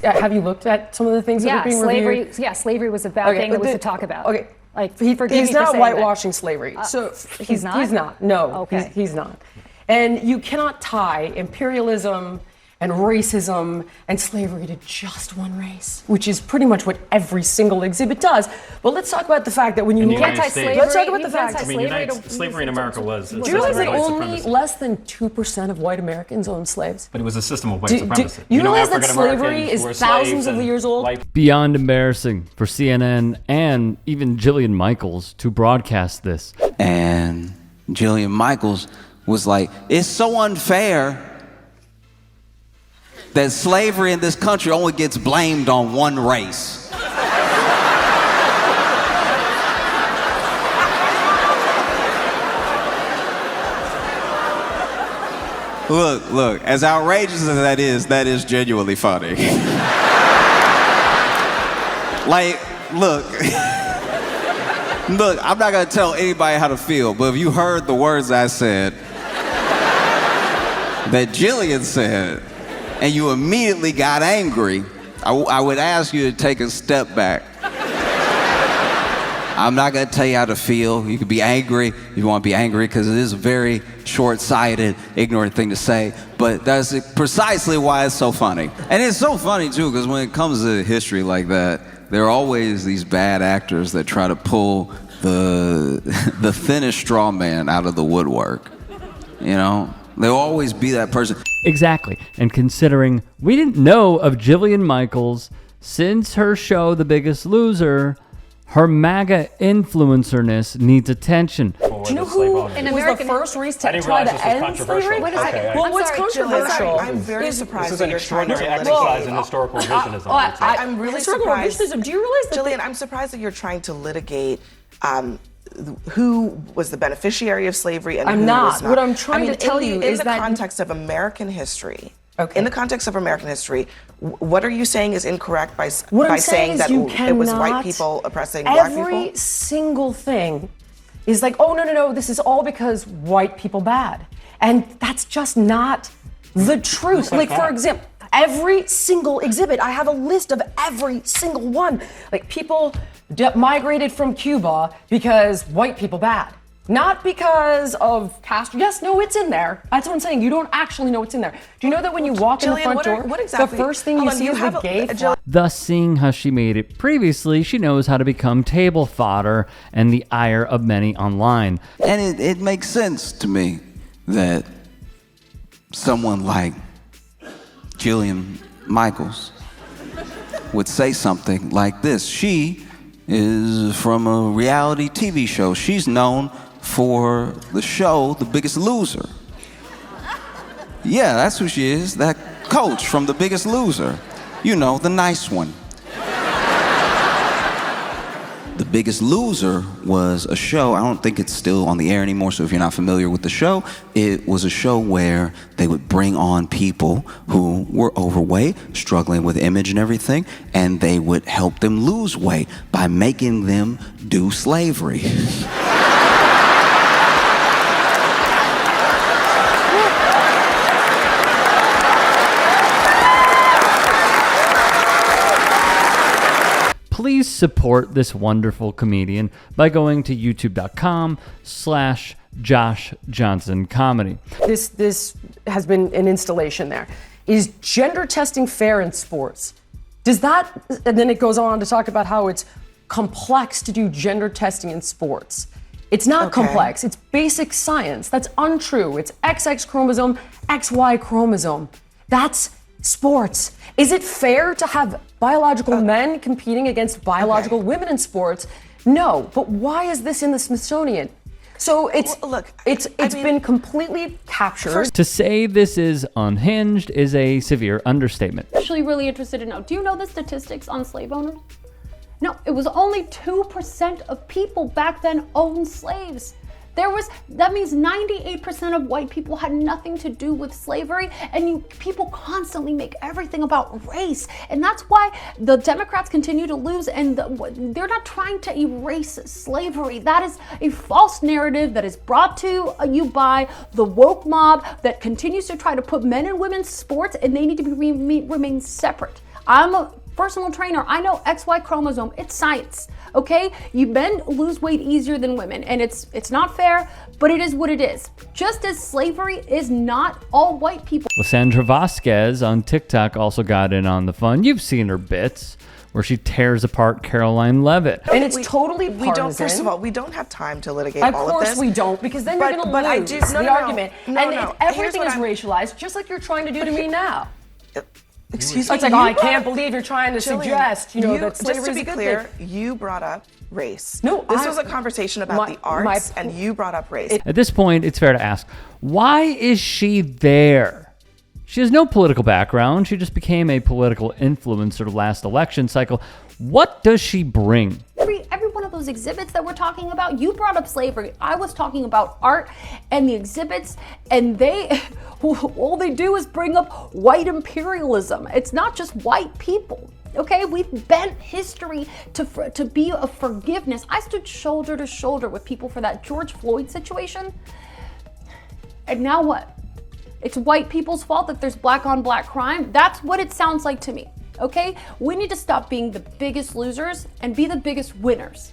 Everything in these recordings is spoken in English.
Have you looked at some of the things that are being reviewed? Yeah, slavery was a bad thing that was to talk about. Okay. Like, he's not whitewashing slavery. So he's not? He's not. No, okay. he's not. And you cannot tie imperialism and racism and slavery to just one race, which is pretty much what every single exhibit does. But let's talk about the fact that when you anti-slavery, let's talk about the fact that slavery in America was. Do you realize that only less than 2% of white Americans owned slaves? But it was a system of white supremacy. You realize that slavery is thousands of years old? Beyond embarrassing for CNN and even Jillian Michaels to broadcast this. And Jillian Michaels was like, it's so unfair that slavery in this country only gets blamed on one race. Look, as outrageous as that is genuinely funny. Like, look, I'm not gonna tell anybody how to feel, but if you heard the words I said, that Jillian said, and you immediately got angry, I would ask you to take a step back. I'm not gonna tell you how to feel. You can be angry if you want to be angry, because it is a very short-sighted, ignorant thing to say, but that's precisely why it's so funny. And it's so funny too, because when it comes to history like that, there are always these bad actors that try to pull the thinnest straw man out of the woodwork, you know? There'll always be that person. Exactly. And considering we didn't know of Jillian Michaels since her show The Biggest Loser, her MAGA influencerness needs attention. Do you know who was the first race to try to end slavery? What is that? Well, what's controversial? I'm very surprised. This is an extraordinary exercise in historical revisionism. I'm really surprised. Do you realize that? Jillian, I'm surprised that you're trying to litigate who was the beneficiary of slavery and who was not. What I'm trying to tell you is that in the context of American history. Okay. In the context of American history, what are you saying is incorrect by saying that it was white people oppressing black people? Every single thing is like, oh, no, this is all because white people bad. And that's just not the truth. Like, for example, every single exhibit, I have a list of every single one. Like, people migrated from Cuba because white people bad. Not because of Castro. Yes, no, it's in there. That's what I'm saying. You don't actually know what's in there. Do you know that when you walk in the front door, the first thing you see is the gay flag? Thus, seeing how she made it previously, she knows how to become table fodder and the ire of many online. And it makes sense to me that someone like Jillian Michaels would say something like this. She is from a reality TV show. She's known for the show The Biggest Loser. Yeah, that's who she is, that coach from The Biggest Loser. You know, the nice one. The Biggest Loser was a show, I don't think it's still on the air anymore, so if you're not familiar with the show, it was a show where they would bring on people who were overweight, struggling with image and everything, and they would help them lose weight by making them do slavery. Please support this wonderful comedian by going to youtube.com/Josh Johnson Comedy. This has been an installation there. Is gender testing fair in sports? Does that, and then it goes on to talk about how it's complex to do gender testing in sports. It's not complex, it's basic science. That's untrue. It's XX chromosome, XY chromosome. That's sports. Is it fair to have biological men competing against biological women in sports? No, but why is this in the Smithsonian? So it's been completely captured. To say this is unhinged is a severe understatement. Actually really interested to know, do you know the statistics on slave owners? No, it was only 2% of people back then owned slaves. That means 98% of white people had nothing to do with slavery, and people constantly make everything about race. And that's why the Democrats continue to lose, and they're not trying to erase slavery. That is a false narrative that is brought to you by the woke mob that continues to try to put men and women's sports, and they need to remain separate. I'm a personal trainer. I know XY chromosome. It's science. Okay? Men lose weight easier than women, and it's not fair, but it is what it is. Just as slavery is not all white people. Lysandra Vasquez on TikTok also got in on the fun. You've seen her bits where she tears apart Caroline Levitt. And it's totally partisan. We don't, first of all, we don't have time to litigate of all of this. Of course we don't, because then you're going to lose the argument. Everything is racialized, just like you're trying to do to me now. Excuse me. It's like, I can't believe you're trying to suggest, that slavery just to is be a good clear, thing. you brought up race. No, this was a conversation about the arts, and you brought up race. At this point, it's fair to ask, why is she there? She has no political background. She just became a political influencer last election cycle. What does she bring? Every one of those exhibits that we're talking about, you brought up slavery. I was talking about art and the exhibits, and all they do is bring up white imperialism. It's not just white people. Okay, we've bent history to be a forgiveness. I stood shoulder to shoulder with people for that George Floyd situation. And now what? It's white people's fault that there's black on black crime. That's what it sounds like to me. Okay? We need to stop being the biggest losers and be the biggest winners.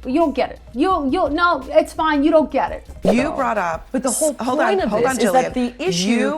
You don't get it. No, it's fine. You don't get it. You brought up, but the whole point of this is that the issue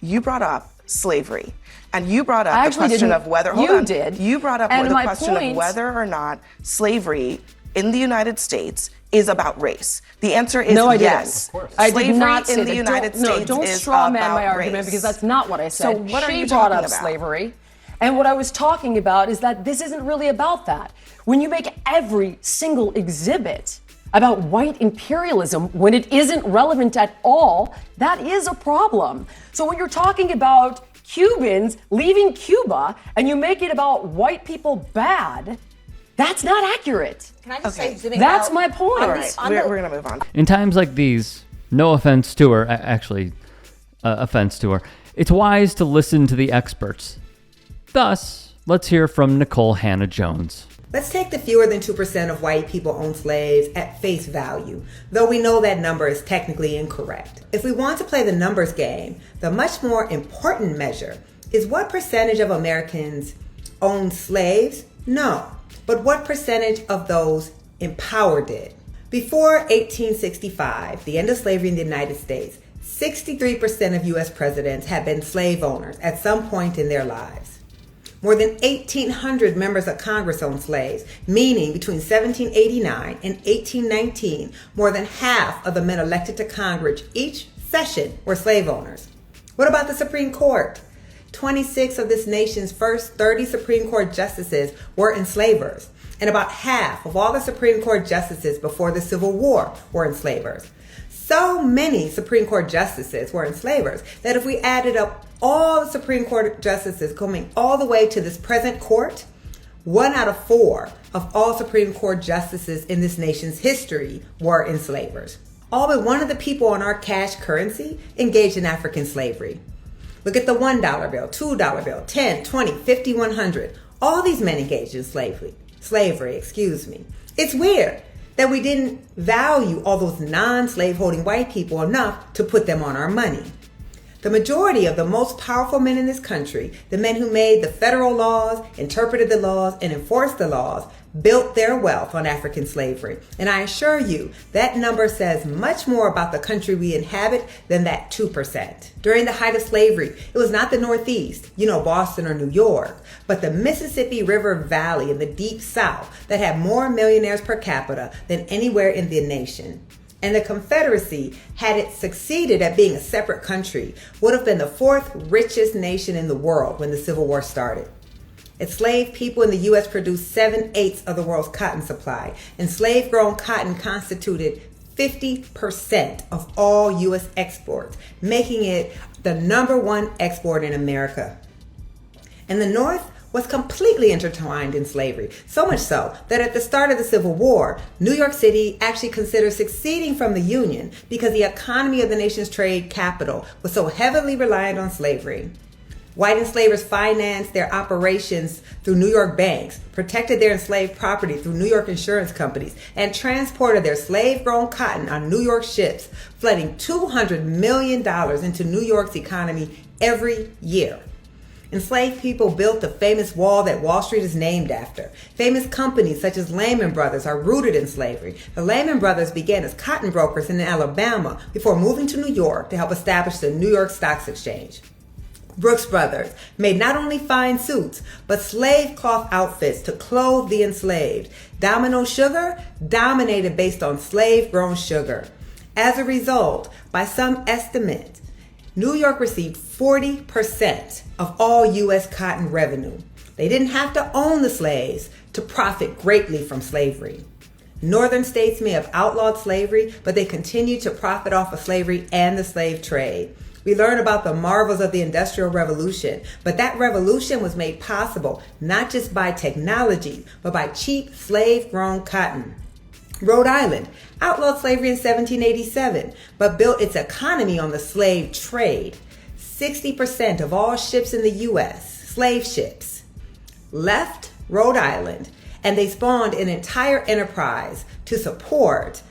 you brought up slavery. And you brought up the question of whether you brought up the question of whether or not slavery in the United States is about race. The answer is no, I yes. Didn't. I did not say in the United States don't is straw man about my argument race. because that's not what I said. So what are you brought talking up about? Slavery, and what I was talking about is that this isn't really about that. When you make every single exhibit about white imperialism when it isn't relevant at all, that is a problem. So when you're talking about Cubans leaving Cuba and you make it about white people bad, that's not accurate. Can I just say something? That's my point. All right, we're going to move on. In times like these, no offense to her, offense to her, it's wise to listen to the experts. Thus, let's hear from Nicole Hannah-Jones. Let's take the fewer than 2% of white people own slaves at face value, though we know that number is technically incorrect. If we want to play the numbers game, the much more important measure is what percentage of Americans own slaves? No, but what percentage of those empowered did? Before 1865, the end of slavery in the United States, 63% of U.S. presidents had been slave owners at some point in their lives. More than 1,800 members of Congress owned slaves, meaning between 1789 and 1819, more than half of the men elected to Congress each session were slave owners. What about the Supreme Court? 26 of this nation's first 30 Supreme Court justices were enslavers, and about half of all the Supreme Court justices before the Civil War were enslavers. So many Supreme Court justices were enslavers that if we added up all the Supreme Court justices coming all the way to this present court, 1 out of 4 of all Supreme Court justices in this nation's history were enslavers. All but one of the people on our cash currency engaged in African slavery. Look at the $1 bill, $2 bill, 10, 20, 50, 100. All these men engaged in slavery. It's weird that we didn't value all those non-slave holding white people enough to put them on our money. The majority of the most powerful men in this country, the men who made the federal laws, interpreted the laws, and enforced the laws, built their wealth on African slavery. And I assure you, that number says much more about the country we inhabit than that 2%. During the height of slavery, it was not the Northeast, Boston or New York, but the Mississippi River Valley in the Deep South that had more millionaires per capita than anywhere in the nation. And the Confederacy, had it succeeded at being a separate country, would have been the 4th richest nation in the world when the Civil War started. Enslaved people in the U.S. produced 7/8 of the world's cotton supply, and slave-grown cotton constituted 50% of all U.S. exports, making it the #1 export in America. And the North was completely intertwined in slavery, so much so that at the start of the Civil War, New York City actually considered seceding from the Union because the economy of the nation's trade capital was so heavily reliant on slavery. White enslavers financed their operations through New York banks, protected their enslaved property through New York insurance companies, and transported their slave-grown cotton on New York ships, flooding $200 million into New York's economy every year. Enslaved people built the famous wall that Wall Street is named after. Famous companies such as Lehman Brothers are rooted in slavery. The Lehman Brothers began as cotton brokers in Alabama before moving to New York to help establish the New York Stock Exchange. Brooks Brothers made not only fine suits, but slave cloth outfits to clothe the enslaved. Domino Sugar dominated based on slave-grown sugar. As a result, by some estimates, New York received 40% of all U.S. cotton revenue. They didn't have to own the slaves to profit greatly from slavery. Northern states may have outlawed slavery, but they continued to profit off of slavery and the slave trade. We learn about the marvels of the Industrial Revolution, but that revolution was made possible not just by technology, but by cheap slave-grown cotton. Rhode Island outlawed slavery in 1787, but built its economy on the slave trade. 60% of all ships in the U.S., slave ships, left Rhode Island, and they spawned an entire enterprise to support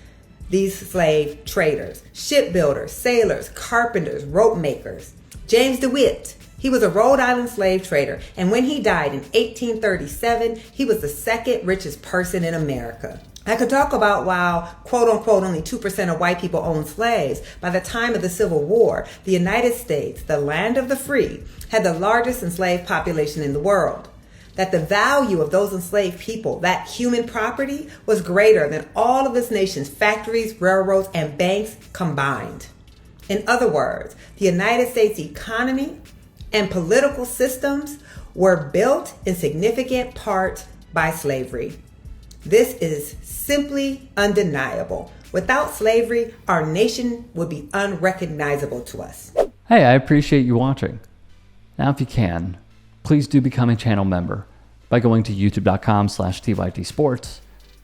these slave traders, shipbuilders, sailors, carpenters, rope makers. James DeWitt, he was a Rhode Island slave trader, and when he died in 1837, he was the second richest person in America. I could talk about while, quote unquote, only 2% of white people owned slaves. By the time of the Civil War, the United States, the land of the free, had the largest enslaved population in the world. That the value of those enslaved people, that human property, was greater than all of this nation's factories, railroads, and banks combined. In other words, the United States economy and political systems were built in significant part by slavery. This is simply undeniable. Without slavery, our nation would be unrecognizable to us. Hey, I appreciate you watching. Now, if you can, please do become a channel member by going to youtube.com/tytsports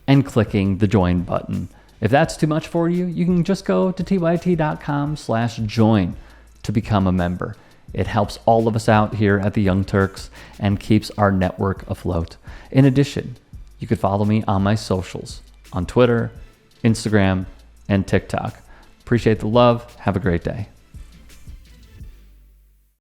and clicking the join button. If that's too much for you, you can just go to tyt.com/join to become a member. It helps all of us out here at the Young Turks and keeps our network afloat. In addition, you could follow me on my socials on Twitter, Instagram, and TikTok. Appreciate the love. Have a great day.